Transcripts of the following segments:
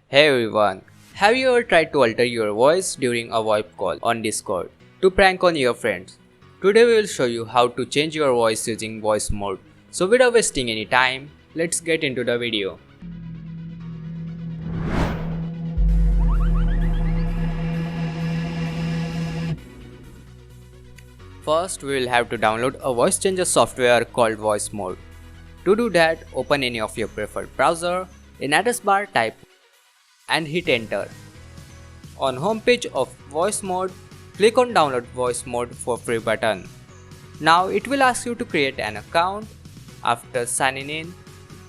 Hey everyone, have you ever tried to alter your voice during a VoIP call on Discord to prank on your friends? Today we will show you how to change your voice using voice mode. So without wasting any time, let's get into the video. First, we will have to download a voice changer software called voice mode. To do that, open any of your preferred browser. In address bar, type and hit enter. On homepage of voice mode, click on download voice mode for free button. Now it will ask you to create an account. After signing in,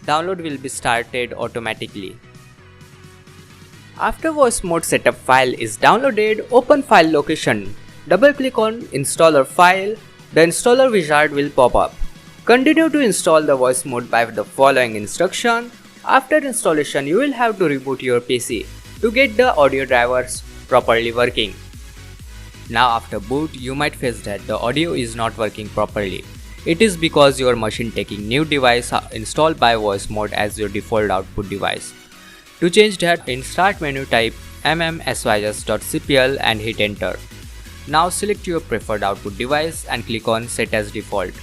download will be started automatically. After voice mode setup file is downloaded, open file location. Double click on installer file. The installer wizard will pop up. Continue to install the voice mode by the following instruction. After installation, you will have to reboot your PC to get the audio drivers properly working. Now after boot, you might face that the audio is not working properly. It is because your machine taking new device installed by voice mode as your default output device. To change that, in start menu type mmsys.cpl and hit enter. Now select your preferred output device and click on set as default.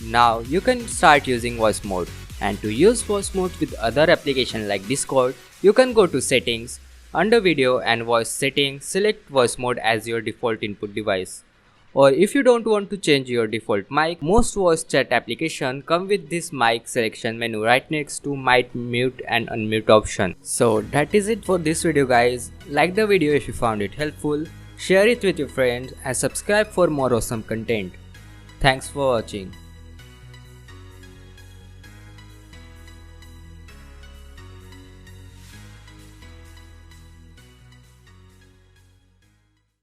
Now you can start using voice mode. And to use voice mode with other applications like Discord, you can go to settings, under video and voice settings, select voice mode as your default input device. Or if you don't want to change your default mic, most voice chat applications come with this mic selection menu right next to mic mute and unmute option. So that is it for this video guys. Like the video if you found it helpful, share it with your friends and subscribe for more awesome content. Thanks for watching.